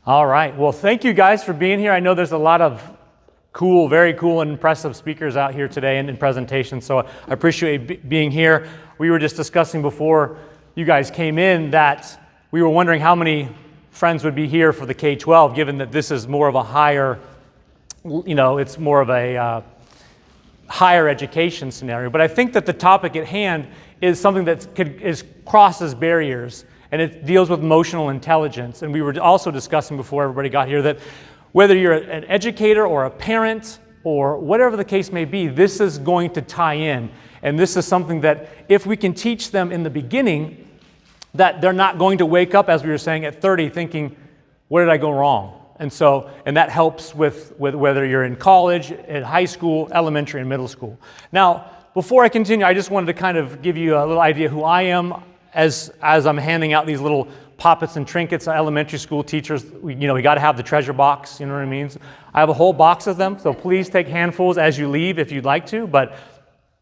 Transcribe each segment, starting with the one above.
All right. Well, thank you guys for being here. I know there's a lot of cool, very cool and impressive speakers out here today and in presentations, so I appreciate being here. We were just discussing before you guys came in that we were wondering how many friends would be here for the K-12, given that this is more of a higher, it's more of a higher education scenario. But I think that the topic at hand is something that crosses barriers, and it deals with emotional intelligence. And we were also discussing before everybody got here that whether you're an educator or a parent or whatever the case may be, this is going to tie in. And this is something that if we can teach them in the beginning, that they're not going to wake up, as we were saying, at 30 thinking, where did I go wrong? And that helps with whether you're in college, in high school, elementary, and middle school. Now, before I continue, I just wanted to kind of give you a little idea who I am as I'm handing out these little poppets and trinkets. Elementary school teachers, we got to have the treasure box, you know what I mean? I have a whole box of them, so please take handfuls as you leave if you'd like to. But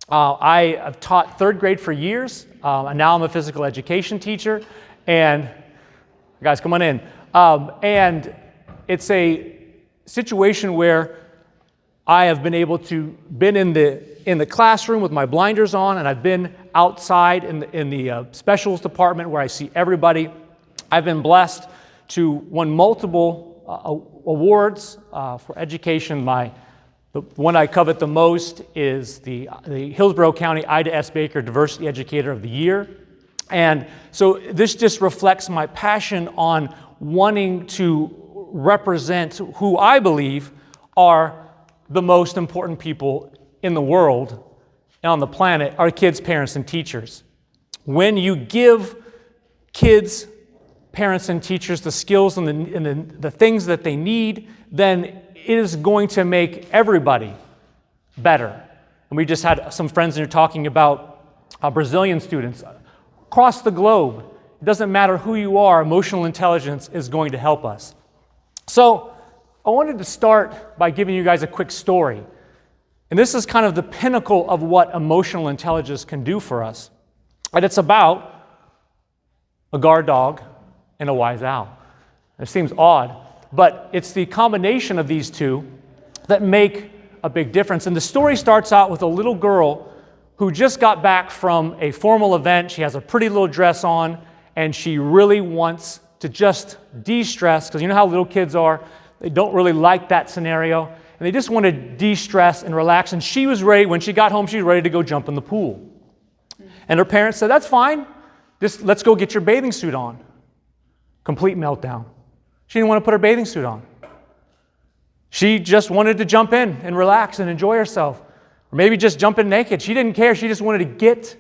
I have taught third grade for years, and now I'm a physical education teacher. And guys, come on in. And it's a situation where I have been able to been in the classroom with my blinders on, and I've been outside in the specials department where I see everybody. I've been blessed to won multiple awards for education. The one I covet the most is the Hillsborough County Ida S. Baker Diversity Educator of the Year. And so this just reflects my passion on wanting to represent who I believe are the most important people in the world and on the planet, our kids, parents, and teachers. When you give kids, parents, and teachers the skills and the things that they need, then it is going to make everybody better. And we just had some friends here talking about Brazilian students across the globe. It doesn't matter who you are, emotional intelligence is going to help us. So I wanted to start by giving you guys a quick story. And this is kind of the pinnacle of what emotional intelligence can do for us. And it's about a guard dog and a wise owl. It seems odd, but it's the combination of these two that make a big difference. And the story starts out with a little girl who just got back from a formal event. She has a pretty little dress on, and she really wants to just de-stress, because you know how little kids are. They don't really like that scenario, and they just want to de-stress and relax. And she was ready, when she got home, she was ready to go jump in the pool. And her parents said, that's fine, just let's go get your bathing suit on. Complete meltdown. She didn't want to put her bathing suit on. She just wanted to jump in and relax and enjoy herself. Or maybe just jump in naked. She didn't care. She just wanted to get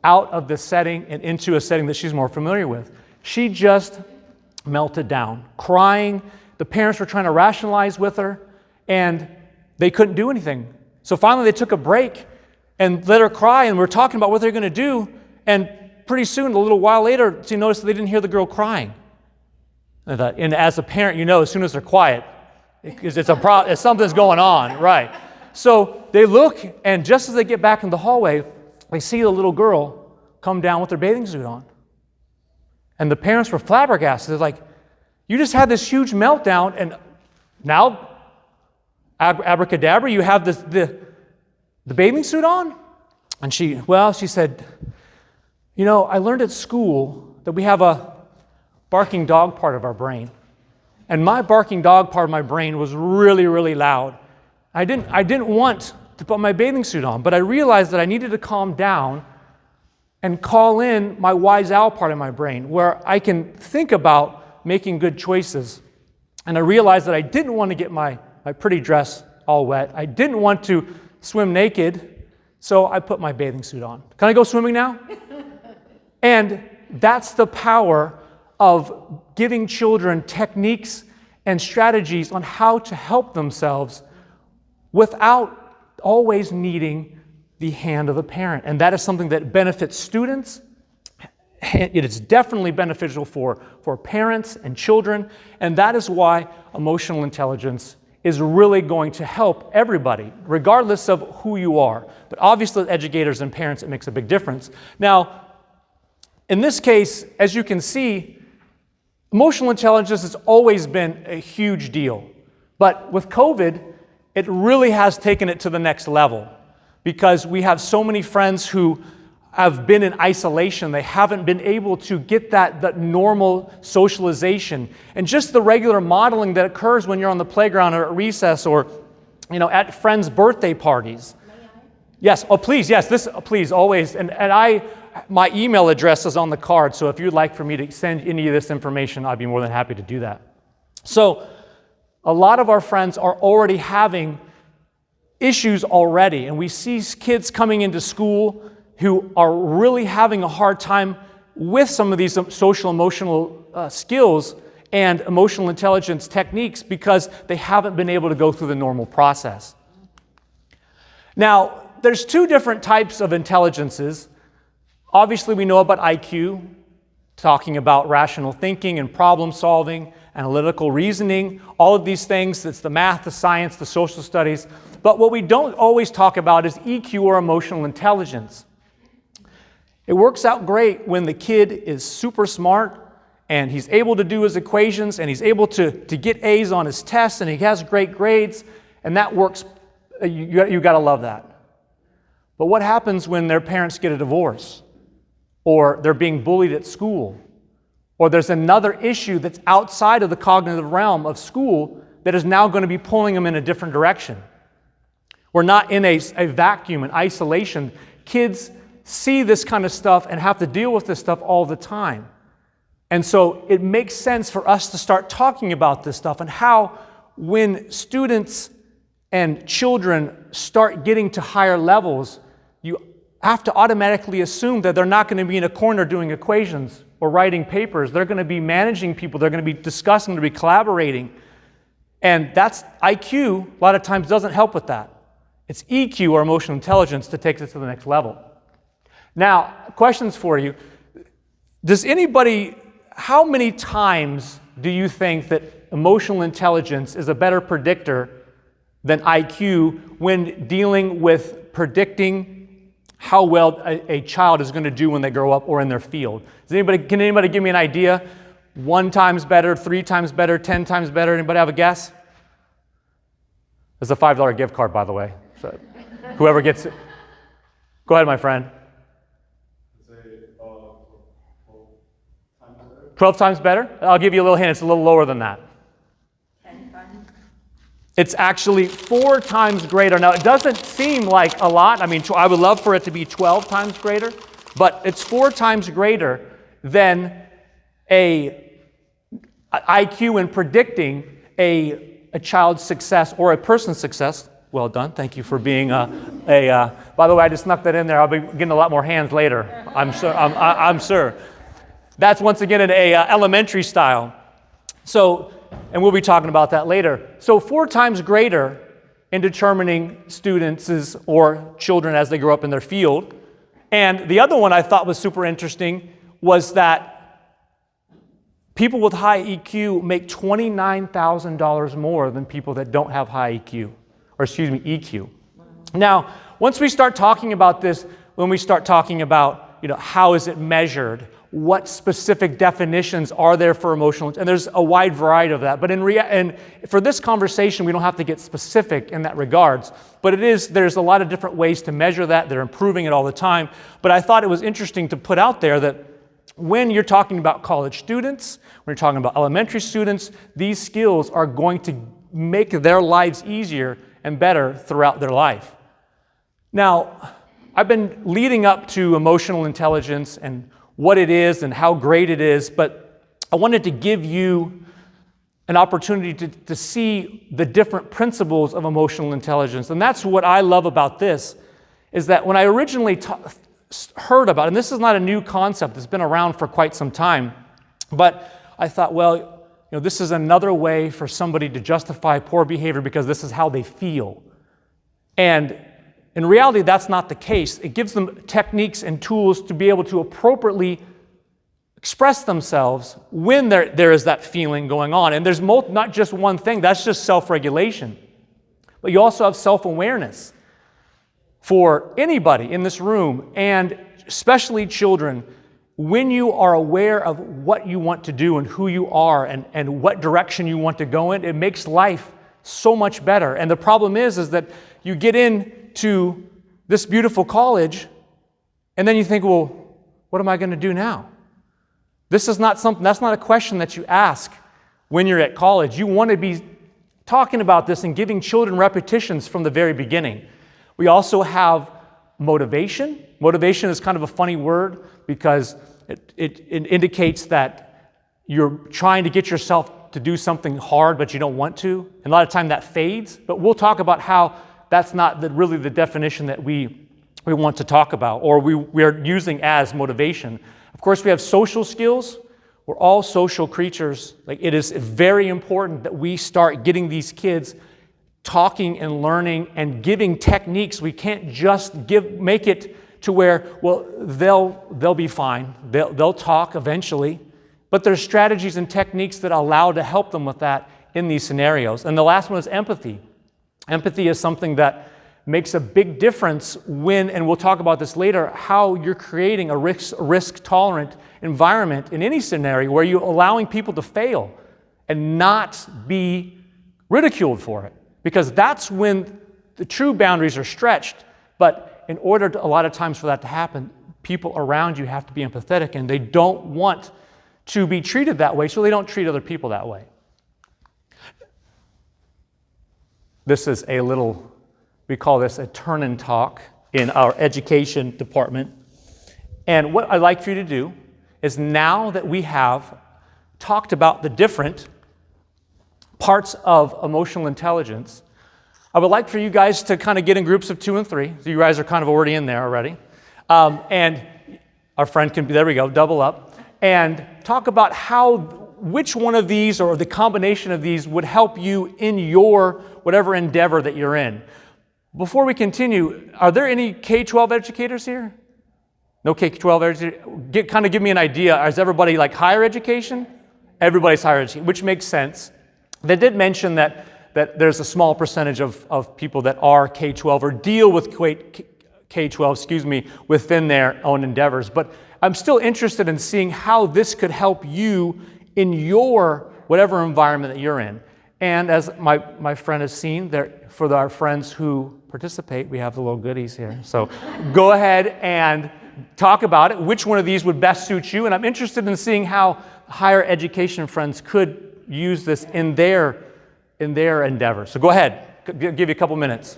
out of the setting and into a setting that she's more familiar with. She just melted down, crying. The parents were trying to rationalize with her, and they couldn't do anything. So finally they took a break and let her cry, and we're talking about what they're going to do. And pretty soon, a little while later, she noticed that they didn't hear the girl crying. And as a parent, you know, as soon as they're quiet, it's something's going on, right? So they look, and just as they get back in the hallway, they see the little girl come down with her bathing suit on. And the parents were flabbergasted. They're like, you just had this huge meltdown, and now, abracadabra, you have the bathing suit on? And she said, you know, I learned at school that we have a barking dog part of our brain. And my barking dog part of my brain was really, really loud. I didn't want to put my bathing suit on, but I realized that I needed to calm down and call in my wise owl part of my brain, where I can think about making good choices. And I realized that I didn't want to get my pretty dress all wet. I didn't want to swim naked, so I put my bathing suit on. Can I go swimming now? And that's the power of giving children techniques and strategies on how to help themselves without always needing the hand of a parent. And that is something that benefits students. It is definitely beneficial for parents and children. And that is why emotional intelligence is really going to help everybody, regardless of who you are. But obviously, educators and parents, it makes a big difference. Now, in this case, as you can see, Emotional intelligence has always been a huge deal, but with COVID, it really has taken it to the next level because we have so many friends who have been in isolation. They haven't been able to get that normal socialization and just the regular modeling that occurs when you're on the playground or at recess or at friends' birthday parties. Yes, oh please, yes, please, always. And my email address is on the card, so if you'd like for me to send any of this information, I'd be more than happy to do that. So a lot of our friends are already having issues already, and we see kids coming into school who are really having a hard time with some of these social emotional skills and emotional intelligence techniques because they haven't been able to go through the normal process. Now, there's two different types of intelligences. Obviously, we know about IQ, talking about rational thinking and problem solving, analytical reasoning, all of these things. It's the math, the science, the social studies. But what we don't always talk about is EQ, or emotional intelligence. It works out great when the kid is super smart and he's able to do his equations and he's able to get A's on his tests and he has great grades, and that works. You got to love that. But what happens when their parents get a divorce, or they're being bullied at school, or there's another issue that's outside of the cognitive realm of school that is now going to be pulling them in a different direction? We're not in a vacuum, in isolation. Kids see this kind of stuff and have to deal with this stuff all the time. And so it makes sense for us to start talking about this stuff and how when students and children start getting to higher levels, you have to automatically assume that they're not going to be in a corner doing equations or writing papers. They're going to be managing people. They're going to be discussing, they're going to be collaborating. And that's IQ, a lot of times doesn't help with that. It's EQ, or emotional intelligence, to take this to the next level. Now, questions for you. How many times do you think that emotional intelligence is a better predictor than IQ when dealing with predicting how well a child is going to do when they grow up or in their field? Can anybody give me an idea? 1 times better, 3 times better, 10 times better? Anybody have a guess? There's a $5 gift card, by the way. So whoever gets it. Go ahead, my friend. 12 times better? I'll give you a little hint. It's a little lower than that. 10 times? It's actually 4 times greater. Now, it doesn't seem like a lot. I mean, I would love for it to be 12 times greater, but it's 4 times greater than a IQ in predicting a child's success or a person's success. Well done. Thank you for being by the way, I just snuck that in there. I'll be getting a lot more hands later. I'm sure. That's once again an elementary style. So, and we'll be talking about that later. So 4 times greater in determining students or children as they grow up in their field. And the other one I thought was super interesting was that people with high EQ make $29,000 more than people that don't have high EQ, or EQ. Now, once we start talking about this, when we start talking about, how is it measured? What specific definitions are there for emotional? And there's a wide variety of that. But and for this conversation, we don't have to get specific in that regards. But there's a lot of different ways to measure that. They're improving it all the time. But I thought it was interesting to put out there that when you're talking about college students, when you're talking about elementary students, these skills are going to make their lives easier and better throughout their life. Now, I've been leading up to emotional intelligence and what it is and how great it is, but I wanted to give you an opportunity to see the different principles of emotional intelligence. And that's what I love about this, is that when I originally heard about it, and this is not a new concept, it's been around for quite some time, but I thought, well, this is another way for somebody to justify poor behavior because this is how they feel. And in reality, that's not the case. It gives them techniques and tools to be able to appropriately express themselves when there is that feeling going on. And there's not just one thing, that's just self-regulation. But you also have self-awareness. For anybody in this room, and especially children, when you are aware of what you want to do and who you are and what direction you want to go in, it makes life so much better. And the problem is that you get into this beautiful college and then you think, well, what am I going to do now? This is not something, that's not a question that you ask when you're at college. You want to be talking about this and giving children repetitions from the very beginning. We also have motivation. Motivation is kind of a funny word because it indicates that you're trying to get yourself to do something hard, but you don't want to. And a lot of time that fades, but we'll talk about how that's not really the definition that we want to talk about, or we are using as motivation. Of course, we have social skills. We're all social creatures. Like, it is very important that we start getting these kids talking and learning and giving techniques. We can't just make it to where, well, they'll be fine. They'll talk eventually. But there's strategies and techniques that allow to help them with that in these scenarios. And the last one is empathy. Empathy is something that makes a big difference when, and we'll talk about this later, how you're creating a risk-tolerant environment in any scenario where you're allowing people to fail and not be ridiculed for it. Because that's when the true boundaries are stretched. But in order to, a lot of times for that to happen, people around you have to be empathetic, and they don't want to be treated that way, so they don't treat other people that way. This is a little, we call this a turn and talk in our education department. And what I'd like for you to do is, now that we have talked about the different parts of emotional intelligence, I would like for you guys to kind of get in groups of 2 and 3. So you guys are kind of already in there already. And our friend can be, there we go, double up. And talk about which one of these or the combination of these would help you in your whatever endeavor that you're in. Before we continue, are there any K-12 educators here? No K-12 educators? Kind of give me an idea. Is everybody like higher education? Everybody's higher education, which makes sense. They did mention that there's a small percentage of people that are K-12 or deal with K-12, within their own endeavors. But I'm still interested in seeing how this could help you in your whatever environment that you're in. And as my friend has seen, for our friends who participate, we have the little goodies here. So go ahead and talk about it. Which one of these would best suit you? And I'm interested in seeing how higher education friends could use this in their endeavor. So go ahead. Give you a couple minutes.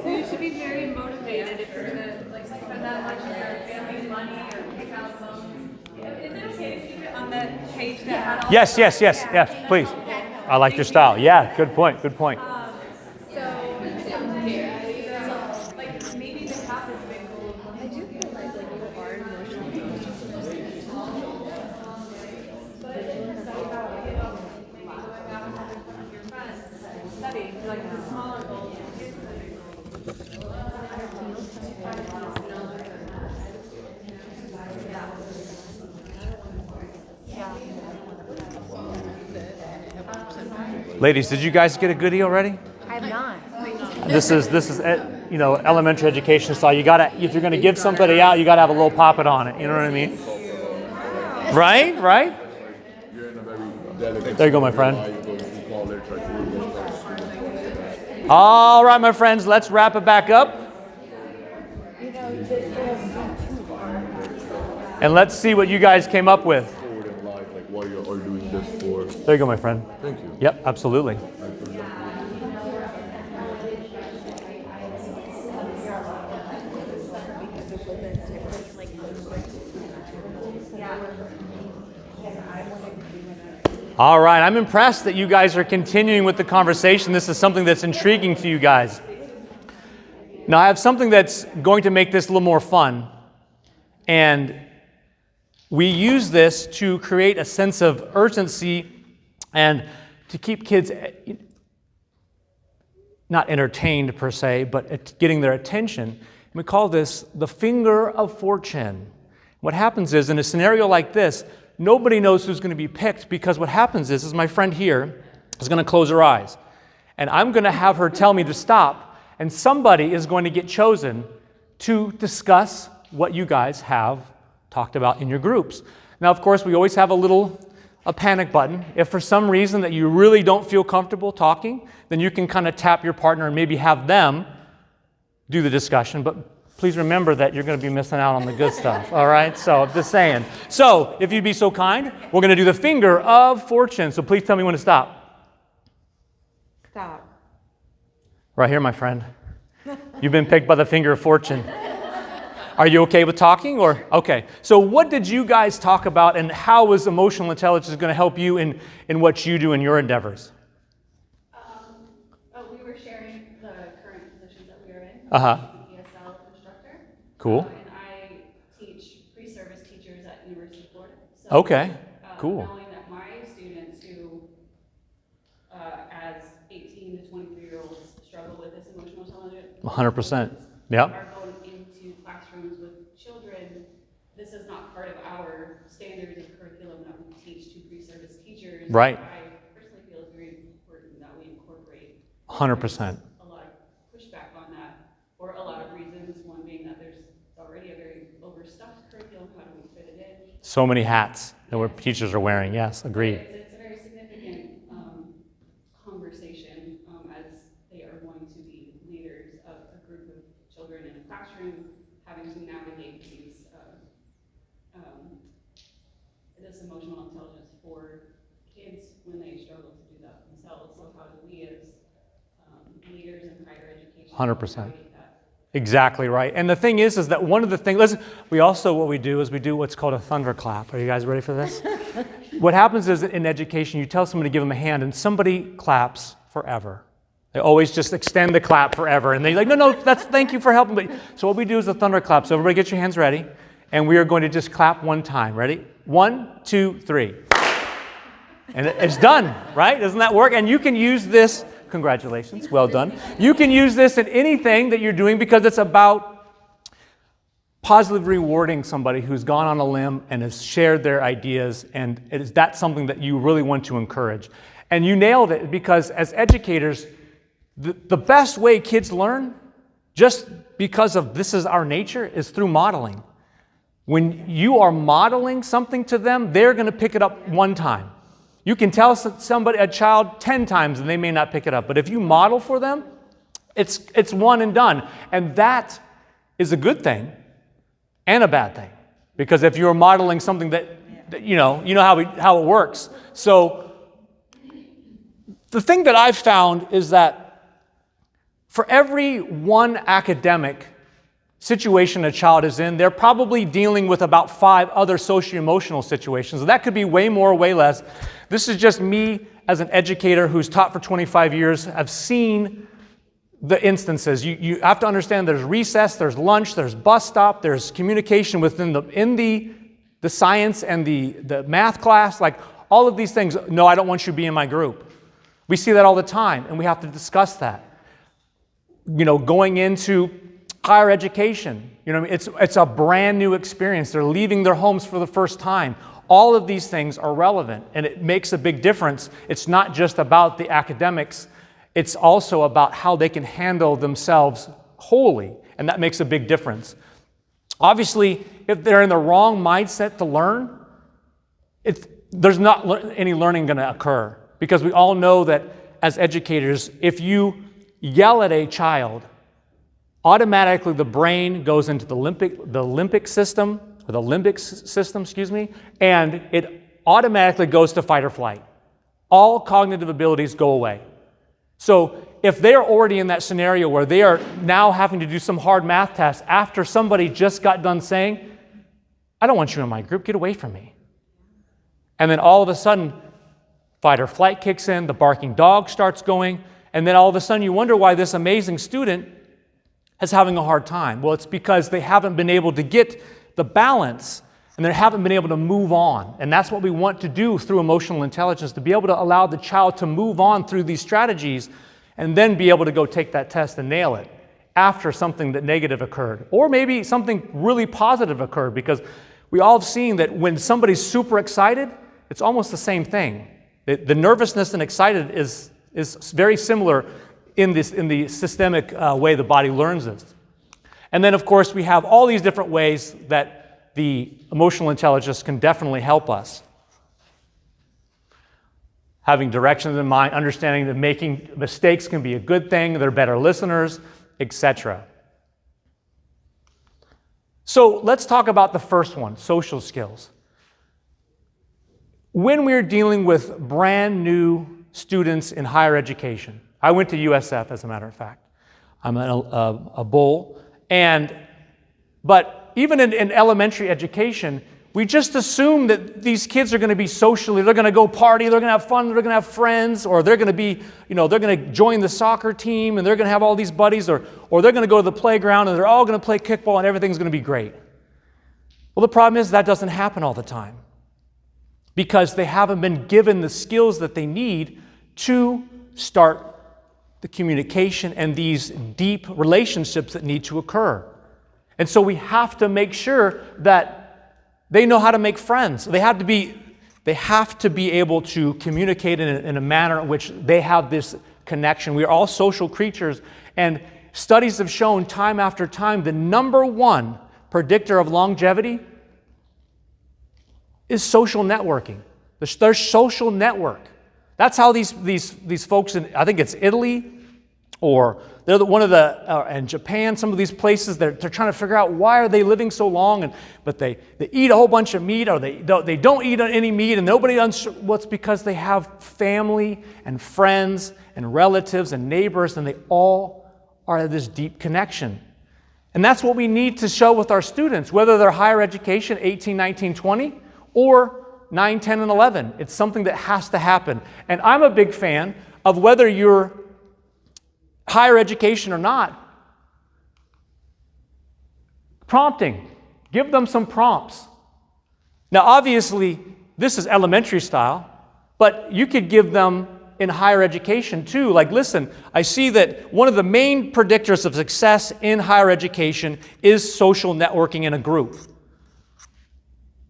So you should be very motivated if you're gonna spend that much of your family's money or pick out loans. Is it okay to keep it on the page that had all Yes, please. I like your style. Yeah, good point. So like maybe the top is big. I do feel like you are emotionally study like the smaller goals. Ladies, did you guys get a goodie already? I have not. This is elementary education style. You gotta, if you're gonna give somebody out, you gotta have a little pop-it on it. You know what I mean? Right? There you go, my friend. All right, my friends, let's wrap it back up. And let's see what you guys came up with. What you're all doing this for. There you go, my friend. Thank you. Yep, absolutely. All right, I'm impressed that you guys are continuing with the conversation. This is something that's intriguing to you guys. Now, I have something that's going to make this a little more fun. And we use this to create a sense of urgency and to keep kids not entertained per se, but getting their attention. And we call this the finger of fortune. What happens is, in a scenario like this, nobody knows who's going to be picked, because what happens is my friend here is going to close her eyes. And I'm going to have her tell me to stop, and somebody is going to get chosen to discuss what you guys have talked about in your groups. Now, of course, we always have a panic button. If for some reason that you really don't feel comfortable talking, then you can kind of tap your partner and maybe have them do the discussion. But please remember that you're going to be missing out on the good stuff, all right? So just saying. So if you'd be so kind, we're going to do the finger of fortune. So please tell me when to stop. Stop. Right here, my friend. You've been picked by the finger of fortune. Are you okay with talking? Or okay. So what did you guys talk about, and how is emotional intelligence going to help you in what you do in your endeavors? We were sharing the current positions that we are in. Uh-huh. I'm an ESL instructor. Cool. And I teach pre-service teachers at University of Florida. So, Okay. Cool. Knowing that my students who, as 18 to 23-year-olds, struggle with this emotional intelligence. 100%. Yeah. Are going into classrooms with children. This is not part of our standards of curriculum that we teach to pre-service teachers. Right. I personally feel it's very important that we incorporate 100%. a lot of pushback on that for a lot of reasons. One being that there's already a very overstuffed curriculum. How do we fit it in? So many hats that teachers are wearing. Yes, agreed. It's a very significant conversation as they are going to be leaders of a group of children in a classroom, having to navigate this emotional intelligence for kids when they struggle to do that themselves. So how do we as leaders in higher education 100%. navigate that? Exactly right. And the thing is that one of the things, listen, what we do what's called a thunderclap. Are you guys ready for this? What happens is in education, you tell somebody to give them a hand, and somebody claps forever. They always just extend the clap forever. And they're like, no, thank you for helping. But so what we do is a thunderclap. So everybody get your hands ready. And we are going to just clap one time. Ready? 1, 2, 3. And it's done, right? Doesn't that work? And you can use this. Congratulations. Well done. You can use this in anything that you're doing, because it's about positively rewarding somebody who's gone on a limb and has shared their ideas. And that's something that you really want to encourage. And you nailed it, because as educators, the best way kids learn, just because of this is our nature, is through modeling. When you are modeling something to them, they're going to pick it up one time. You can tell a child 10 times and they may not pick it up. But if you model for them, it's one and done. And that is a good thing and a bad thing. Because if you're modeling something that you know how it works. So the thing that I've found is that for every one academic situation a child is in, they're probably dealing with about 5 other socio-emotional situations. That could be way more, way less. This is just me as an educator who's taught for 25 years. I've seen the instances. You have to understand there's recess, there's lunch, there's bus stop, there's communication within the science and the math class, like all of these things. No, I don't want you to be in my group. We see that all the time, and we have to discuss that. Going into higher education, it's a brand new experience. They're leaving their homes for the first time. All of these things are relevant, and it makes a big difference. It's not just about the academics. It's also about how they can handle themselves wholly, and that makes a big difference. Obviously, if they're in the wrong mindset to learn, there's not any learning going to occur, because we all know that as educators, if you yell at a child, automatically the brain goes into the limbic system, and it automatically goes to fight or flight. All cognitive abilities go away. So if they're already in that scenario where they are now having to do some hard math tests after somebody just got done saying, I don't want you in my group, get away from me. And then all of a sudden, fight or flight kicks in, the barking dog starts going, and then all of a sudden you wonder why this amazing student is having a hard time. Well, it's because they haven't been able to get the balance, and they haven't been able to move on. And that's what we want to do through emotional intelligence, to be able to allow the child to move on through these strategies and then be able to go take that test and nail it after something that negative occurred, or maybe something really positive occurred, because we all have seen that when somebody's super excited, it's almost the same thing. The nervousness and excited is very similar in the systemic way the body learns this. And then, of course, we have all these different ways that the emotional intelligence can definitely help us. Having directions in mind, understanding that making mistakes can be a good thing, they're better listeners, etc. So let's talk about the first one, social skills. When we're dealing with brand new students in higher education, I went to USF, as a matter of fact. I'm a bull. But even in elementary education, we just assume that these kids are going to be socially, they're going to go party, they're going to have fun, they're going to have friends, or they're going to be, they're going to join the soccer team, and they're going to have all these buddies, or they're going to go to the playground, and they're all going to play kickball, and everything's going to be great. Well, the problem is that doesn't happen all the time, because they haven't been given the skills that they need to start the communication and these deep relationships that need to occur. And so we have to make sure that they know how to make friends. They have to be able to communicate in a manner in which they have this connection. We are all social creatures, and studies have shown time after time the number one predictor of longevity is social networking. Their social network. That's how these folks in, I think it's Italy, or they're in Japan, some of these places, they're trying to figure out why are they living so long, but they eat a whole bunch of meat, or they don't eat any meat, and nobody understands. Well, it's because they have family and friends and relatives and neighbors, and they all are this deep connection. And that's what we need to show with our students, whether they're higher education, 18, 19, 20, or 9, 10, and 11. It's something that has to happen. And I'm a big fan of whether you're higher education or not. Prompting. Give them some prompts. Now, obviously, this is elementary style, but you could give them in higher education too. Like, listen, I see that one of the main predictors of success in higher education is social networking in a group.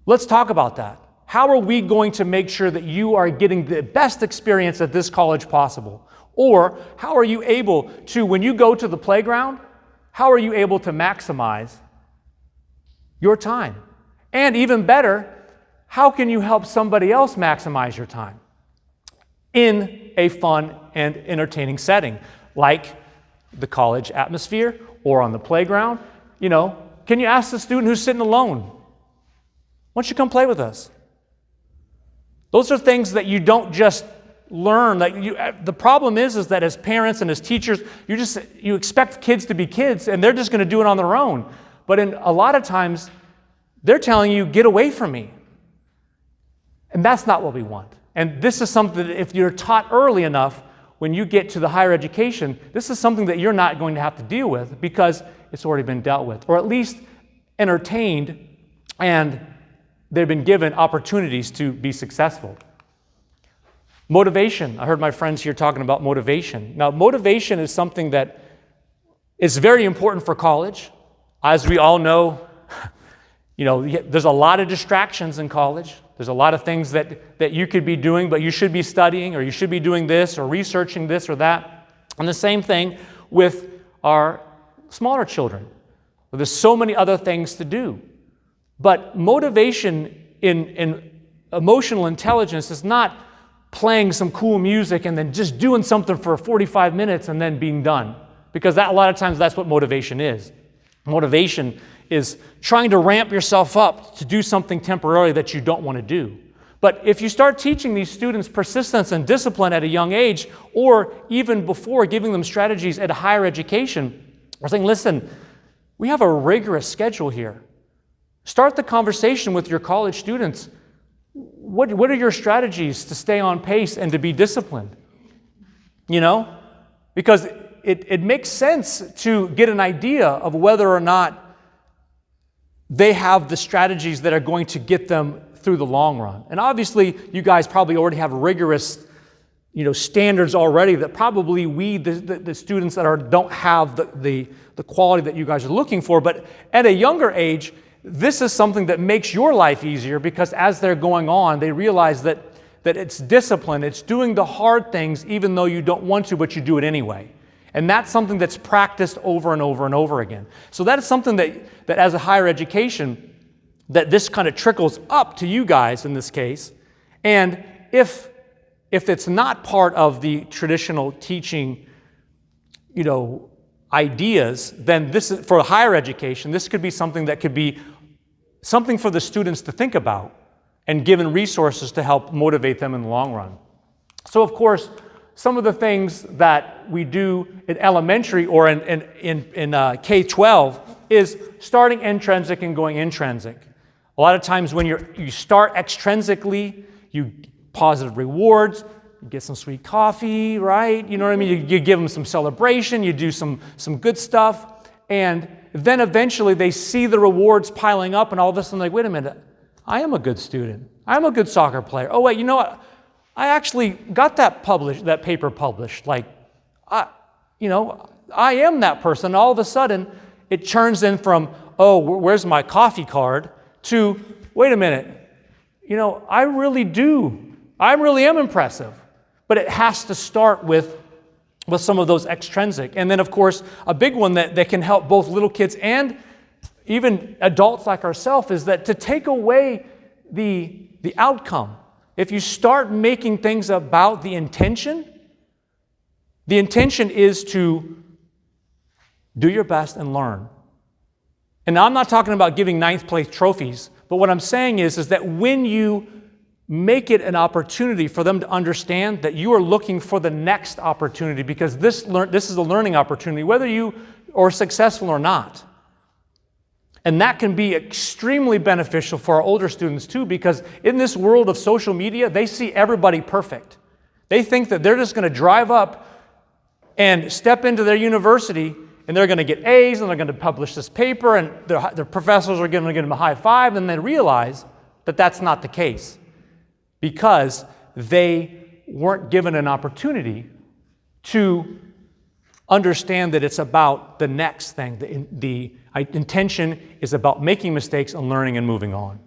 Let's talk about that. How are we going to make sure that you are getting the best experience at this college possible? Or how are you able to, when you go to the playground, how are you able to maximize your time? And even better, how can you help somebody else maximize your time in a fun and entertaining setting, like the college atmosphere or on the playground? Can you ask the student who's sitting alone, why don't you come play with us? Those are things that you don't just learn. The problem is that as parents and as teachers, you expect kids to be kids, and they're just going to do it on their own. But in a lot of times, they're telling you, get away from me. And that's not what we want. And this is something that if you're taught early enough, when you get to the higher education, this is something that you're not going to have to deal with because it's already been dealt with, or at least entertained, and they've been given opportunities to be successful. Motivation. I heard my friends here talking about motivation. Now, motivation is something that is very important for college. As we all know, there's a lot of distractions in college. There's a lot of things that you could be doing, but you should be studying, or you should be doing this, or researching this or that. And the same thing with our smaller children. There's so many other things to do. But motivation in emotional intelligence is not playing some cool music and then just doing something for 45 minutes and then being done. Because a lot of times that's what motivation is. Motivation is trying to ramp yourself up to do something temporarily that you don't want to do. But if you start teaching these students persistence and discipline at a young age, or even before giving them strategies at a higher education, we're saying, listen, we have a rigorous schedule here. Start the conversation with your college students. What are your strategies to stay on pace and to be disciplined? Because it makes sense to get an idea of whether or not they have the strategies that are going to get them through the long run. And obviously, you guys probably already have rigorous standards already that probably the students that don't have the quality that you guys are looking for. But at a younger age, this is something that makes your life easier, because as they're going on, they realize that it's discipline. It's doing the hard things even though you don't want to, but you do it anyway. And that's something that's practiced over and over and over again. So that is something that as a higher education, that this kind of trickles up to you guys in this case. And if it's not part of the traditional teaching, ideas, then this is, for higher education, this could be something that could be something for the students to think about and given resources to help motivate them in the long run. So of course, some of the things that we do in elementary or in K-12 is starting intrinsic and going intrinsic. A lot of times when you start extrinsically, you positive rewards, you get some sweet coffee, right? You know what I mean? You give them some celebration, you do some good stuff, and then eventually they see the rewards piling up, and all of a sudden, like, wait a minute, I am a good student. I'm a good soccer player. Oh wait, you know what? I actually got that paper published. Like, I am that person. All of a sudden, it turns in from, oh, where's my coffee card, to, wait a minute, I really am impressive. But it has to start with some of those extrinsic. And then, of course, a big one that can help both little kids and even adults like ourselves is that to take away the outcome. If you start making things about the intention is to do your best and learn. And now I'm not talking about giving 9th place trophies, but what I'm saying is that when you make it an opportunity for them to understand that you are looking for the next opportunity, because this is a learning opportunity, whether you are successful or not. And that can be extremely beneficial for our older students too, because in this world of social media, they see everybody perfect. They think that they're just going to drive up and step into their university and they're going to get A's and they're going to publish this paper and their professors are going to give them a high five, and they realize that that's not the case because they weren't given an opportunity to understand that it's about the next thing. The intention is about making mistakes and learning and moving on.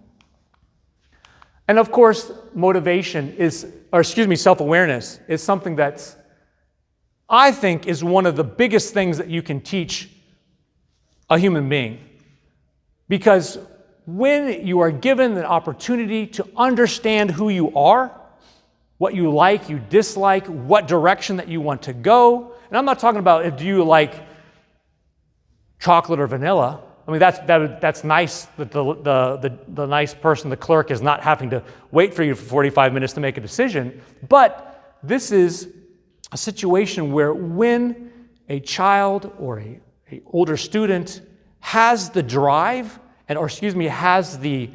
And of course, self-awareness is something that's, I think, is one of the biggest things that you can teach a human being. Because when you are given the opportunity to understand who you are, what you like, you dislike, what direction that you want to go, and I'm not talking about do you like chocolate or vanilla. I mean, that's nice that the nice person, the clerk, is not having to wait for you for 45 minutes to make a decision. But this is a situation where when a child or a older student has the drive has the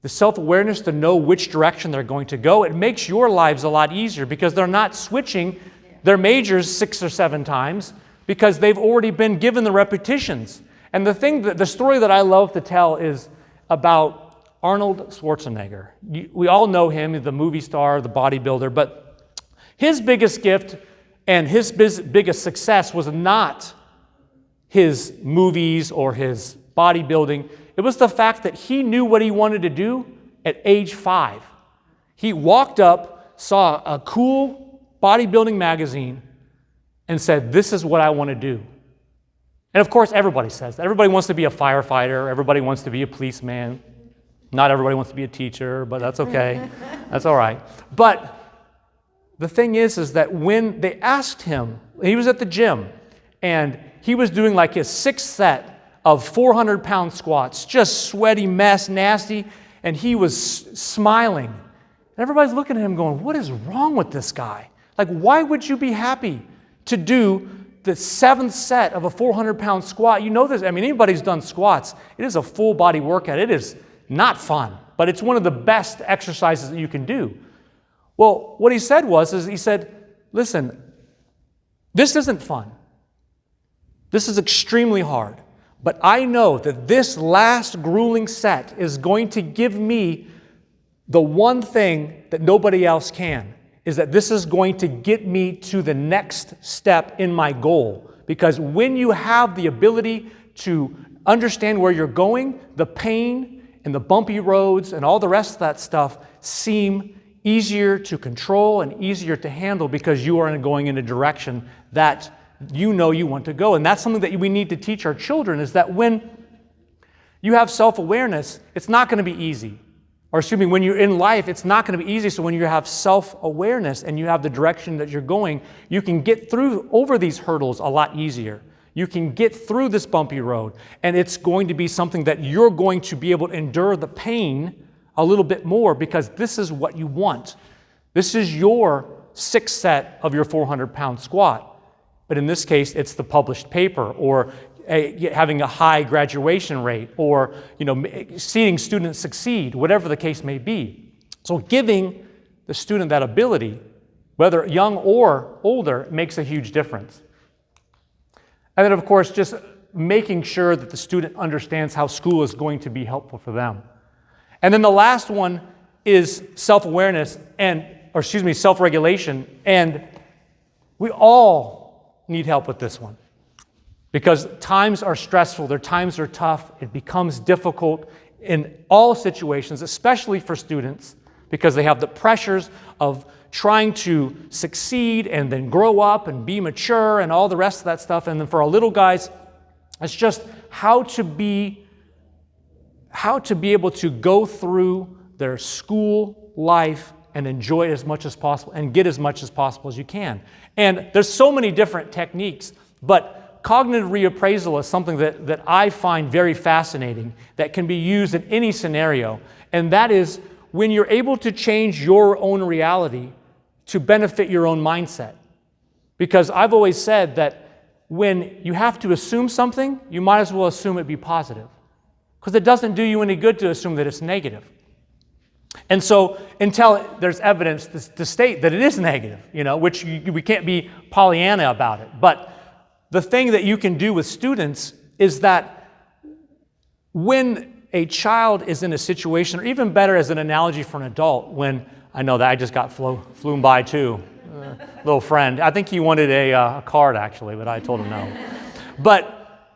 self-awareness to know which direction they're going to go, it makes your lives a lot easier because they're not switching their majors 6 or 7 times because they've already been given the repetitions. And the story that I love to tell is about Arnold Schwarzenegger. We all know him, the movie star, the bodybuilder, but his biggest gift and his biggest success was not his movies or his bodybuilding. It was the fact that he knew what he wanted to do at age 5. He walked up, saw a cool bodybuilding magazine, and said, "This is what I want to do." And of course, everybody says that. Everybody wants to be a firefighter. Everybody wants to be a policeman. Not everybody wants to be a teacher, but that's okay. That's all right. But the thing is that when they asked him, he was at the gym, and he was doing like his 6th set of 400-pound squats, just sweaty mess, nasty, and he was smiling. And everybody's looking at him going, what is wrong with this guy? Like, why would you be happy to do the 7th set of a 400-pound squat? You know this. I mean, anybody who's done squats, it is a full body workout. It is not fun, but it's one of the best exercises that you can do. Well, what he said he said, listen, this isn't fun. This is extremely hard. But I know that this last grueling set is going to give me the one thing that nobody else can, is that this is going to get me to the next step in my goal. Because when you have the ability to understand where you're going, the pain and the bumpy roads and all the rest of that stuff seem easier to control and easier to handle because you are going in a direction that you know you want to go. And that's something that we need to teach our children, is that when you have self-awareness, it's not going to be easy. Or excuse me, when you're in life, it's not going to be easy. So when you have self-awareness and you have the direction that you're going, you can get through over these hurdles a lot easier. You can get through this bumpy road, and it's going to be something that you're going to be able to endure the pain a little bit more because this is what you want. This is your sixth set of your 400-pound squat. But in this case, it's the published paper, or having a high graduation rate, or seeing students succeed, whatever the case may be. So giving the student that ability, whether young or older, makes a huge difference. And then, of course, just making sure that the student understands how school is going to be helpful for them. And then the last one is self-awareness self-regulation. And we all need help with this one. Because times are stressful, their times are tough, it becomes difficult in all situations, especially for students, because they have the pressures of trying to succeed and then grow up and be mature and all the rest of that stuff. And then for our little guys, it's just how to be able to go through their school life and enjoy it as much as possible and get as much as possible as you can. And there's so many different techniques, but cognitive reappraisal is something that I find very fascinating that can be used in any scenario. And that is when you're able to change your own reality to benefit your own mindset. Because I've always said that when you have to assume something, you might as well assume it be positive. Because it doesn't do you any good to assume that it's negative. And so until there's evidence to state that it is negative, which we can't be Pollyanna about it. But the thing that you can do with students is that when a child is in a situation, or even better as an analogy for an adult, when I know that I just got flown by too, little friend. I think he wanted a card actually, but I told him no. But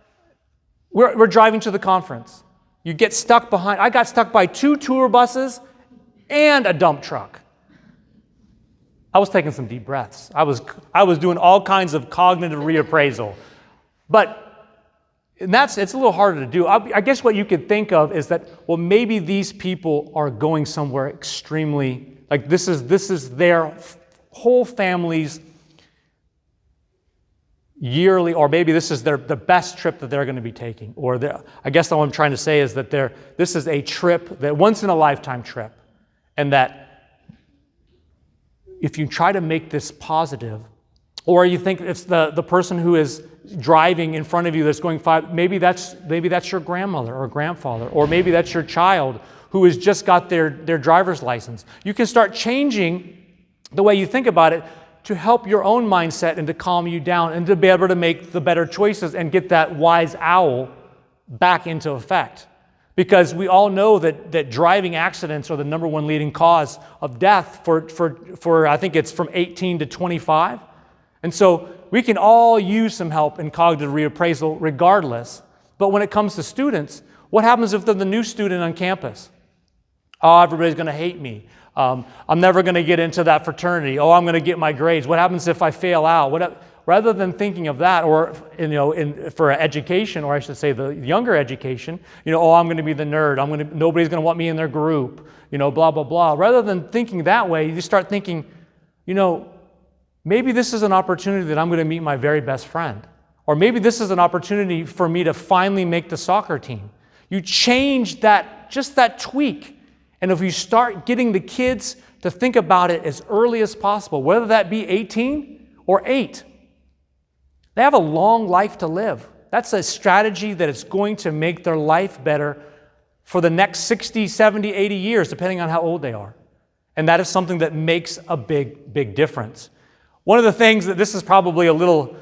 we're driving to the conference. You get stuck behind. I got stuck by 2 tour buses and a dump truck. I was taking some deep breaths. I was doing all kinds of cognitive reappraisal. It's a little harder to do. I guess what you could think of is that, well, maybe these people are going somewhere extremely, like this is their whole family's yearly, or maybe this is the best trip that they're going to be taking. Or I guess what I'm trying to say is that this is a trip, that once in a lifetime trip. And that if you try to make this positive, or you think it's the person who is driving in front of you that's going 5, maybe that's your grandmother or grandfather, or maybe that's your child who has just got their driver's license. You can start changing the way you think about it to help your own mindset and to calm you down and to be able to make the better choices and get that wise owl back into effect. Because we all know that driving accidents are the number one leading cause of death for I think it's from 18 to 25. And so we can all use some help in cognitive reappraisal regardless. But when it comes to students, what happens if they're the new student on campus? Oh, everybody's going to hate me. I'm never going to get into that fraternity. Oh, I'm going to get my grades. What happens if I fail out? Rather than thinking of that, or for education, or I should say the younger education, oh, I'm going to be the nerd. Nobody's going to want me in their group. Blah blah blah. Rather than thinking that way, you start thinking, maybe this is an opportunity that I'm going to meet my very best friend, or maybe this is an opportunity for me to finally make the soccer team. You change just that tweak, and if you start getting the kids to think about it as early as possible, whether that be 18 or 8. They have a long life to live. That's a strategy that is going to make their life better for the next 60, 70, 80 years, depending on how old they are. And that is something that makes a big, big difference. One of the things that this is probably a little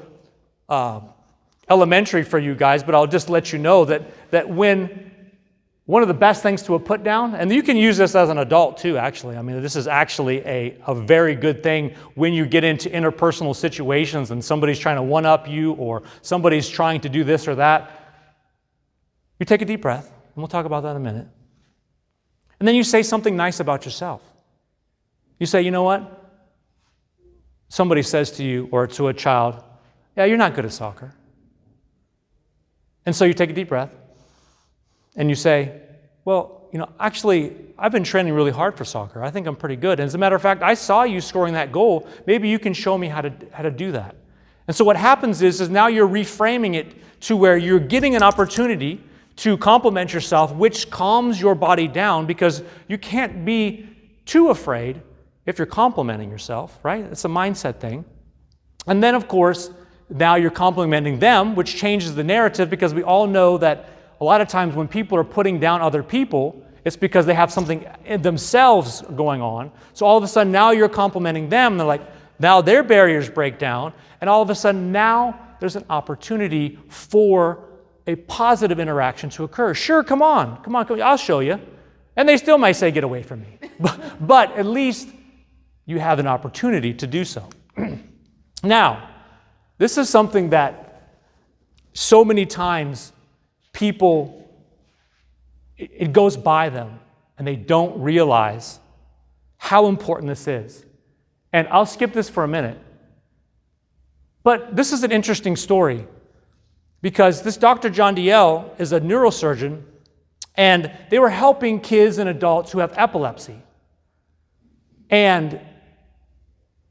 elementary for you guys, but I'll just let you know that when one of the best things to put down, and you can use this as an adult too, actually. I mean, this is actually a very good thing when you get into interpersonal situations and somebody's trying to one-up you or somebody's trying to do this or that. You take a deep breath, and we'll talk about that in a minute. And then you say something nice about yourself. You say, you know what? Somebody says to you or to a child, yeah, you're not good at soccer. And so you take a deep breath and you say, well, actually, I've been training really hard for soccer. I think I'm pretty good. And as a matter of fact, I saw you scoring that goal. Maybe you can show me how to do that. And so what happens is now you're reframing it to where you're getting an opportunity to compliment yourself, which calms your body down because you can't be too afraid if you're complimenting yourself, right? It's a mindset thing. And then, of course, now you're complimenting them, which changes the narrative because we all know that a lot of times when people are putting down other people, it's because they have something in themselves going on. So all of a sudden now you're complimenting them. They're like, now their barriers break down. And all of a sudden now there's an opportunity for a positive interaction to occur. Sure, come on, I'll show you. And they still might say, get away from me. But at least you have an opportunity to do so. Now, this is something that so many times people, it goes by them and they don't realize how important this is. And I'll skip this for a minute. But this is an interesting story because this Dr. John DL is a neurosurgeon and they were helping kids and adults who have epilepsy. And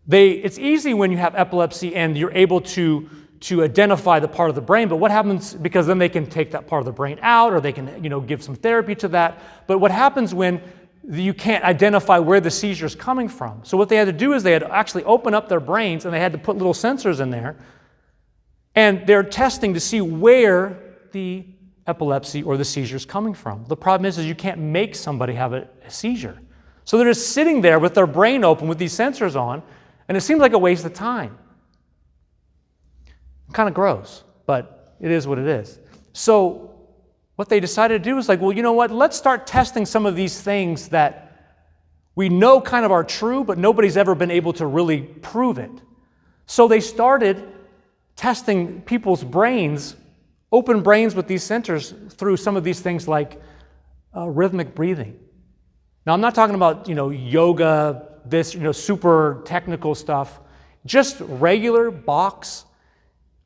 it's easy when you have epilepsy and you're able to identify the part of the brain, but what happens, because then they can take that part of the brain out or they can give some therapy to that. But what happens when you can't identify where the seizure is coming from? So what they had to do is they had to actually open up their brains and they had to put little sensors in there. And they're testing to see where the epilepsy or the seizure is coming from. The problem is you can't make somebody have a seizure. So they're just sitting there with their brain open with these sensors on, and it seems like a waste of time. Kind of gross, but it is what it is. So what they decided to do is like, well, you know what? Let's start testing some of these things that we know kind of are true, but nobody's ever been able to really prove it. So they started testing people's brains, open brains with these sensors through some of these things like rhythmic breathing. Now, I'm not talking about, yoga, this, super technical stuff, just regular box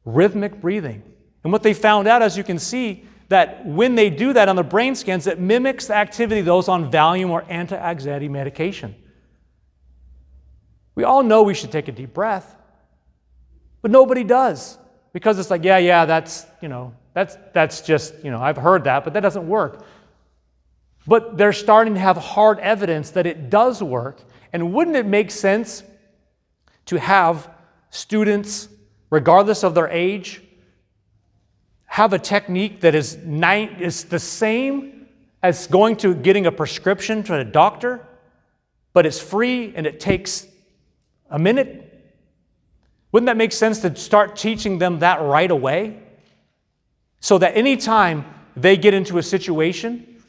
rhythmic breathing. And what they found out, as you can see, that when they do that on the brain scans, it mimics the activity of those on Valium or anti-anxiety medication. We all know we should take a deep breath, but nobody does because it's like, yeah, that's just, I've heard that, but that doesn't work. But they're starting to have hard evidence that it does work. And wouldn't it make sense to have students, regardless of their age, have a technique that is the same as going to getting a prescription to a doctor, but it's free and it takes a minute? Wouldn't that make sense to start teaching them that right away? So that anytime they get into a situation,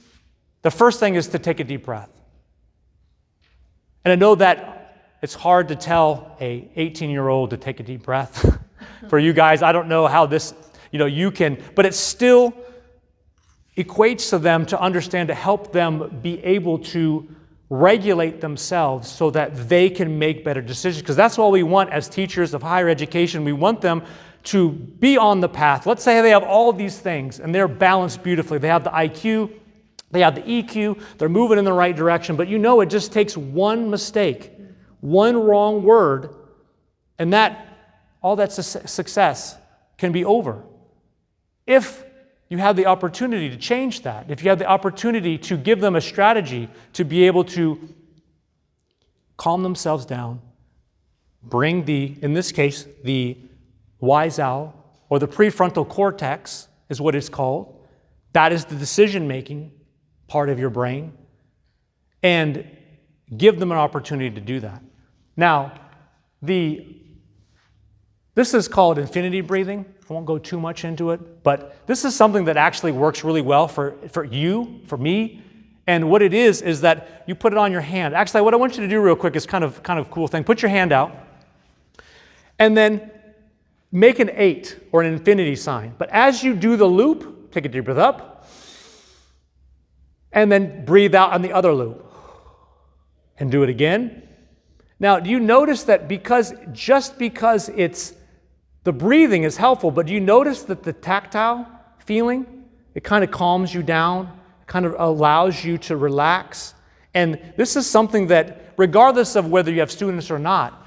the first thing is to take a deep breath. And I know that it's hard to tell a 18-year-old to take a deep breath. For you guys, I don't know how this, you can, but it still equates to them to understand, to help them be able to regulate themselves so that they can make better decisions. Because that's what we want as teachers of higher education. We want them to be on the path. Let's say they have all of these things and they're balanced beautifully. They have the IQ, they have the EQ, they're moving in the right direction, but it just takes one mistake, one wrong word, and all that success can be over. If you have the opportunity to change that, if you have the opportunity to give them a strategy to be able to calm themselves down, bring in this case, the wise owl, or the prefrontal cortex is what it's called. That is the decision-making part of your brain, and give them an opportunity to do that. Now, the This is called infinity breathing. I won't go too much into it, but this is something that actually works really well for you, for me. And what it is that you put it on your hand. Actually, what I want you to do real quick is kind of cool thing. Put your hand out and then make an 8 or an infinity sign. But as you do the loop, take a deep breath up and then breathe out on the other loop and do it again. Now, do you notice that just because the breathing is helpful, but do you notice that the tactile feeling, it kind of calms you down, kind of allows you to relax? And this is something that, regardless of whether you have students or not,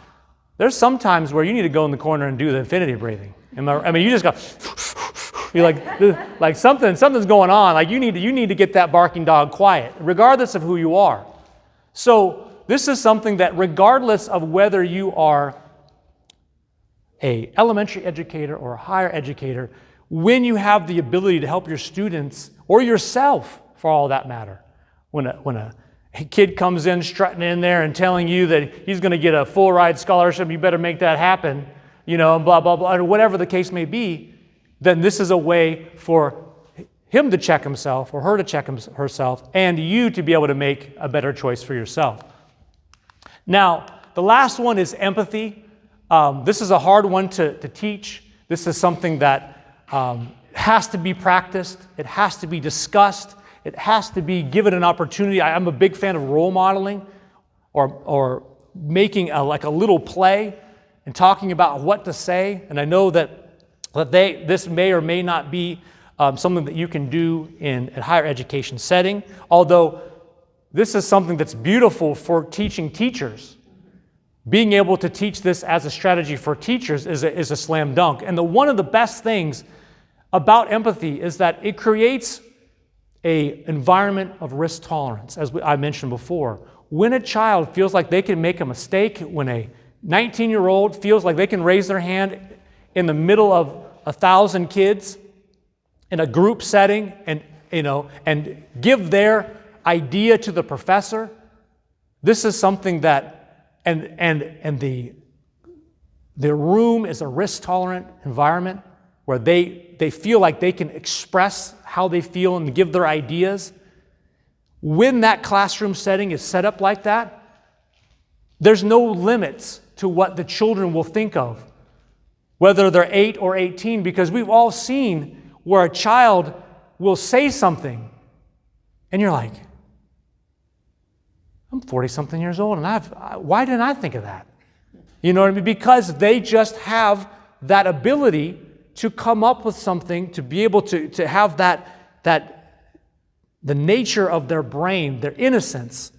there's some times where you need to go in the corner and do the infinity breathing. I mean, you just go, you're like something's going on. Like you need to get that barking dog quiet, regardless of who you are. So this is something that, regardless of whether you are an elementary educator or a higher educator, when you have the ability to help your students or yourself, for all that matter, when a kid comes in strutting in there and telling you that he's going to get a full ride scholarship, you better make that happen, blah, blah, blah, or whatever the case may be, then this is a way for him to check himself or her to check herself and you to be able to make a better choice for yourself. Now, the last one is empathy. This is a hard one to teach. This is something that has to be practiced. It has to be discussed. It has to be given an opportunity. I'm a big fan of role modeling or making a little play and talking about what to say. And I know that this may or may not be something that you can do in a higher education setting, although this is something that's beautiful for teaching teachers. Being able to teach this as a strategy for teachers is a slam dunk. And one of the best things about empathy is that it creates an environment of risk tolerance, as I mentioned before. When a child feels like they can make a mistake, when a 19-year-old feels like they can raise their hand in the middle of 1,000 kids in a group setting and give their idea to the professor, this is something that and the room is a risk-tolerant environment where they feel like they can express how they feel and give their ideas. When that classroom setting is set up like that, there's no limits to what the children will think of, whether they're 8 or 18, because we've all seen where a child will say something and you're like, I'm 40-something years old, and why didn't I think of that? You know what I mean? Because they just have that ability to come up with something, to be able to have the nature of their brain, their innocence.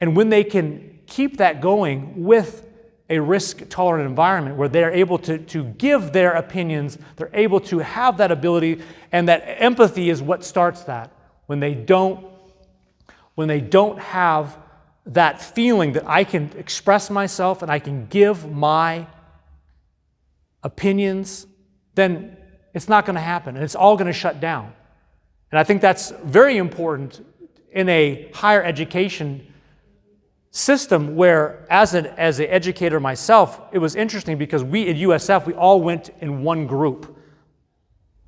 And when they can keep that going with a risk-tolerant environment where they're able to give their opinions, they're able to have that ability, and that empathy is what starts that. When they don't have that feeling that I can express myself and I can give my opinions, then it's not going to happen and it's all going to shut down. And I think that's very important in a higher education system where, as an educator myself, it was interesting because we at USF, we all went in one group.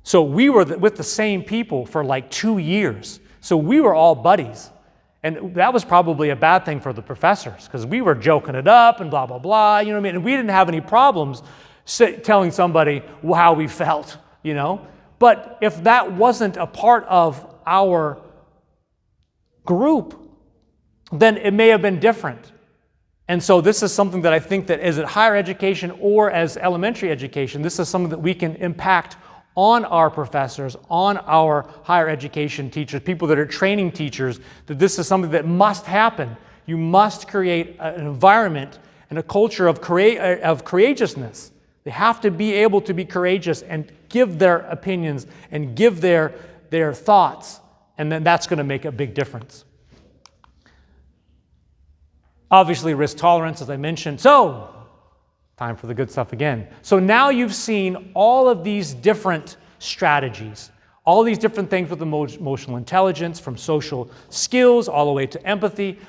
So we were with the same people for like 2 years. So we were all buddies. And that was probably a bad thing for the professors because we were joking it up and blah, blah, blah, you know what I mean? And we didn't have any problems telling somebody how we felt, But if that wasn't a part of our group, then it may have been different. And so this is something that I think that as at higher education or as elementary education, this is something that we can impact on our professors, on our higher education teachers, people that are training teachers, that this is something that must happen. You must create an environment and a culture of courageousness. They have to be able to be courageous and give their opinions and give their thoughts, and then that's going to make a big difference. Obviously, risk tolerance, as I mentioned. So, time for the good stuff again. So now you've seen all of these different strategies, all these different things with emotional intelligence, from social skills all the way to empathy.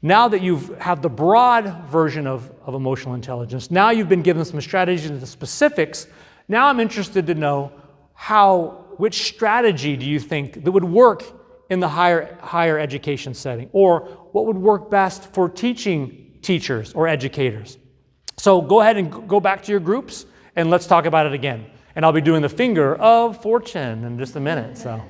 Now that you have the broad version of emotional intelligence, now you've been given some strategies and the specifics. Now I'm interested to know which strategy do you think that would work in the higher education setting, or what would work best for teaching teachers or educators? So go ahead and go back to your groups and let's talk about it again. And I'll be doing the finger of fortune in just a minute. So.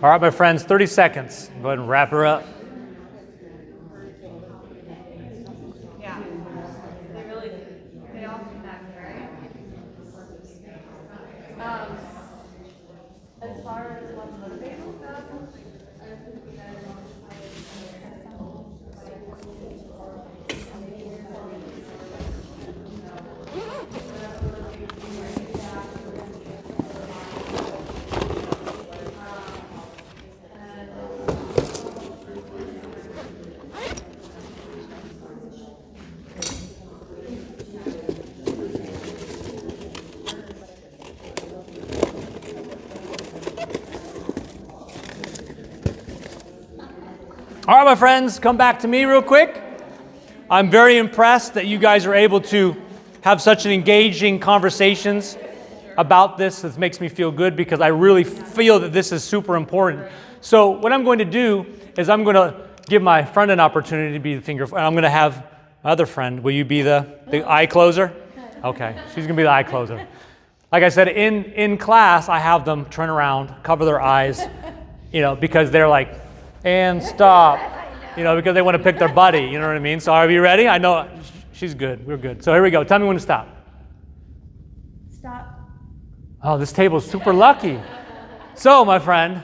All right, my friends, 30 seconds. Go ahead and wrap her up. Yeah. They really do. They all come back, right? As far as what's motivating goes, All right, my friends, come back to me real quick. I'm very impressed that you guys are able to have such an engaging conversations about this. This makes me feel good because I really feel that this is super important. So what I'm going to do is I'm going to give my friend an opportunity to be the finger. I'm going to have my other friend. Will you be the eye closer? Okay, she's going to be the eye closer. Like I said, in class, I have them turn around, cover their eyes, because they're like, and stop, because they want to pick their buddy, you know what I mean? So are you ready? I know she's good. We're good. So here we go. Tell me when to stop. stop. Oh, this table is super lucky. So, my friend,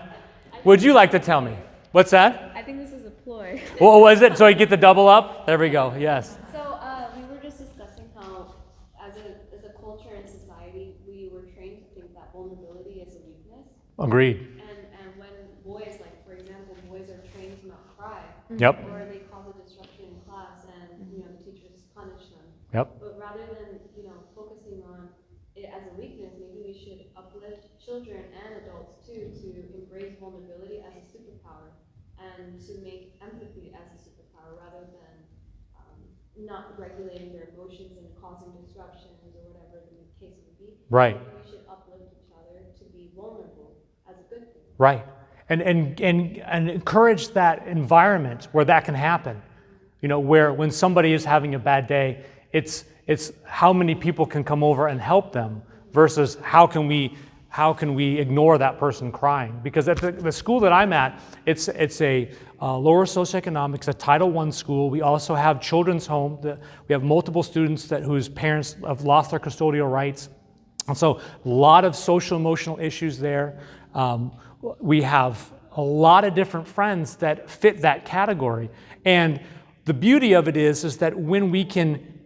would you like to tell me? What's that? I think this is a ploy. What was it? So you get the double up? There we go. Yes. So we were just discussing how, as a culture and society, we were trained to think that vulnerability is a weakness. Agreed. And when boys, like for example, boys are trained to not cry, Yep. or they cause a disruption in class, and the teachers punish them. Yep. But rather than focusing on it as a weakness, maybe we should uplift children and adults too to embrace vulnerability as a superpower and to make empathy as a superpower rather than not regulating their emotions and causing disruptions or whatever the case would be. Right. Maybe we should uplift each other to be vulnerable as a good thing. Right. And encourage that environment where that can happen. Where when somebody is having a bad day, it's how many people can come over and help them versus how can we ignore that person crying? Because at the school that I'm at, it's a lower socioeconomic, it's a Title I school. We also have children's home. We have multiple students whose parents have lost their custodial rights. And so a lot of social emotional issues there. We have a lot of different friends that fit that category. And the beauty of it is that when we can,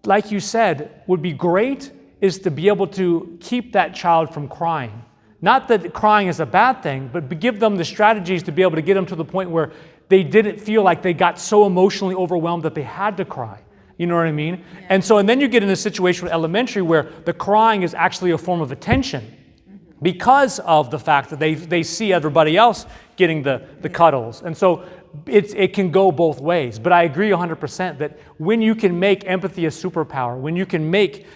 like you said, would be great is to be able to keep that child from crying. Not that crying is a bad thing, but give them the strategies to be able to get them to the point where they didn't feel like they got so emotionally overwhelmed that they had to cry. You know what I mean? Yeah. And then you get in a situation with elementary where the crying is actually a form of attention because of the fact that they see everybody else getting the cuddles. And so it can go both ways. But I agree 100% that when you can make empathy a superpower, when you can make,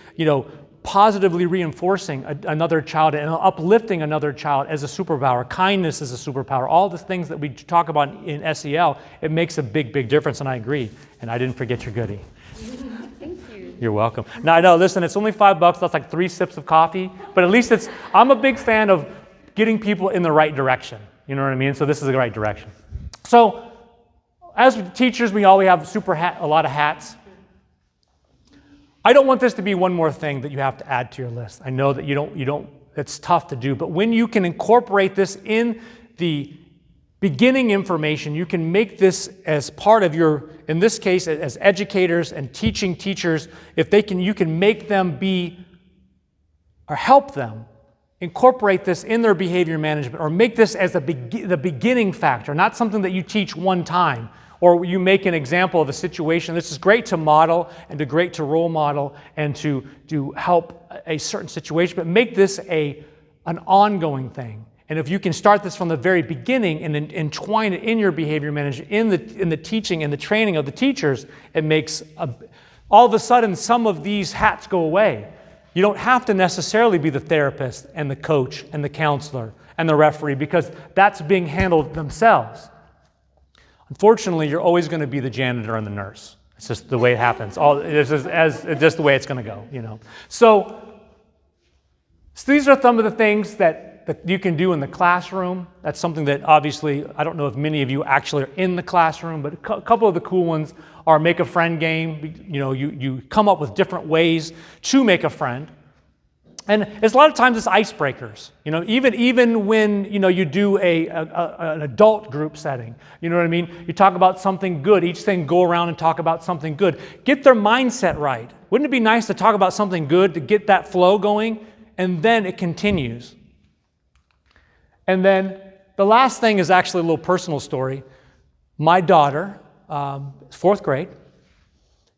positively reinforcing another child and uplifting another child as a superpower. Kindness is a superpower. All the things that we talk about in SEL, it makes a big, big difference, and I agree. And I didn't forget your goodie. Thank you. You're welcome. Now, I know, listen, it's only $5. That's like 3 sips of coffee. But at least I'm a big fan of getting people in the right direction. You know what I mean? So this is the right direction. So as teachers, we always have a lot of hats. I don't want this to be one more thing that you have to add to your list. I know that you don't, it's tough to do, but when you can incorporate this in the beginning information, you can make this as part of your, in this case, as educators and teaching teachers, if they can, you can make them be, or help them incorporate this in their behavior management, or make this as the beginning factor, not something that you teach one time, or you make an example of a situation. This is great to model and great to role model and to help a certain situation, but make this an ongoing thing. And if you can start this from the very beginning and entwine it in your behavior management, in the teaching and the training of the teachers, it makes all of a sudden some of these hats go away. You don't have to necessarily be the therapist and the coach and the counselor and the referee, because that's being handled themselves. Unfortunately, you're always going to be the janitor and the nurse. It's just the way it happens. It's just the way it's going to go, you know. So these are some of the things that you can do in the classroom. That's something that obviously, I don't know if many of you actually are in the classroom, but a couple of the cool ones are make a friend game. You know, you come up with different ways to make a friend. And it's a lot of times it's icebreakers. You know, even when you do an adult group setting, you know what I mean? You talk about something good. Each thing go around and talk about something good. Get their mindset right. Wouldn't it be nice to talk about something good to get that flow going, and then it continues? And then the last thing is actually a little personal story. My daughter, 4th grade.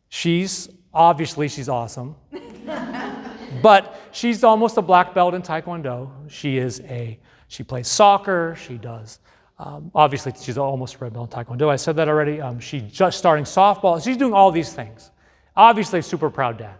She's awesome. But she's almost a black belt in Taekwondo. She plays soccer. She does, obviously she's almost a red belt in Taekwondo. I said that already. She's just starting softball. She's doing all these things. Obviously a super proud dad.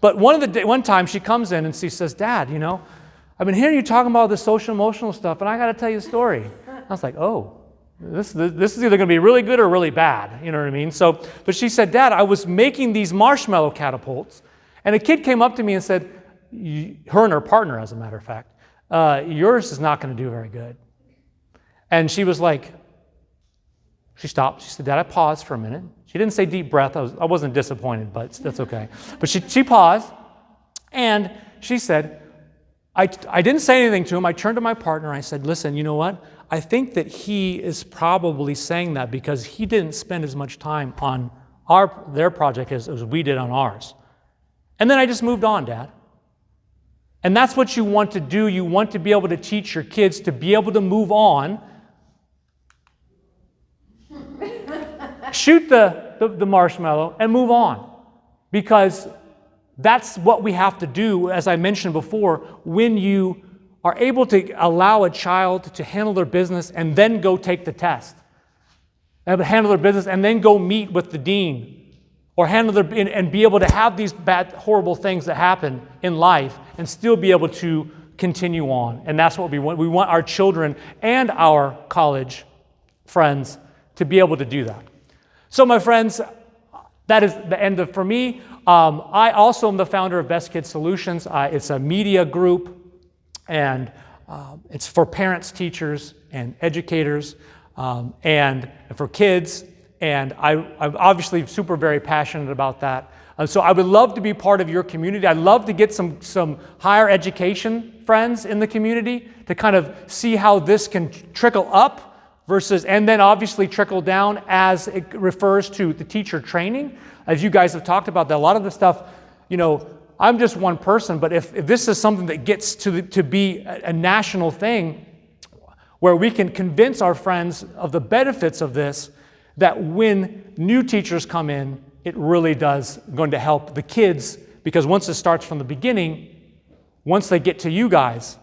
But one time she comes in and she says, "Dad, I've been hearing you talking about this social emotional stuff, and I got to tell you a story." I was like, "Oh, this is either going to be really good or really bad." You know what I mean? So, but she said, "Dad, I was making these marshmallow catapults, and a kid came up to me and said," her and her partner, as a matter of fact, "yours is not going to do very good." And she was like, she stopped. She said, "Dad," I paused for a minute. She didn't say deep breath. I wasn't disappointed, but that's okay. But she paused, and she said, I didn't say anything to him. I turned to my partner and I said, "Listen, you know what? I think that he is probably saying that because he didn't spend as much time on their project as we did on ours." And then I just moved on, Dad. And that's what you want to do. You want to be able to teach your kids to be able to move on. Shoot the marshmallow and move on. Because that's what we have to do, as I mentioned before, when you are able to allow a child to handle their business and then go take the test. Handle their business and then go meet with the dean. Or and be able to have these bad, horrible things that happen in life and still be able to continue on. And that's what we want. We want our children and our college friends to be able to do that. So my friends, that is the end for me. I also am the founder of Best Kids Solutions. It's a media group, and it's for parents, teachers, and educators, and for kids. And I'm obviously super very passionate about that. So I would love to be part of your community. I'd love to get some higher education friends in the community to kind of see how this can trickle up and then obviously trickle down as it refers to the teacher training. As you guys have talked about, that a lot of the stuff, I'm just one person, but if this is something that gets to be a national thing where we can convince our friends of the benefits of this, that when new teachers come in, it really does going to help the kids, because once it starts from the beginning, once they get to you guys,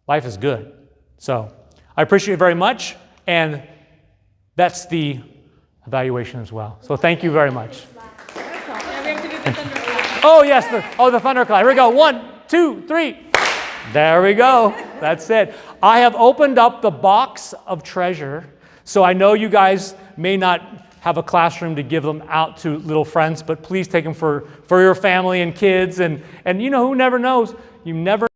life is good. So I appreciate it very much, and that's the evaluation as well. So thank you very much. Yeah, we have to do the thunderclap. Oh yes, the thunderclap. Here we go. 1, 2, 3. There we go. That's it. I have opened up the box of treasure. So I know you guys may not have a classroom to give them out to little friends, but please take them for your family and kids. And you know, who never knows? You never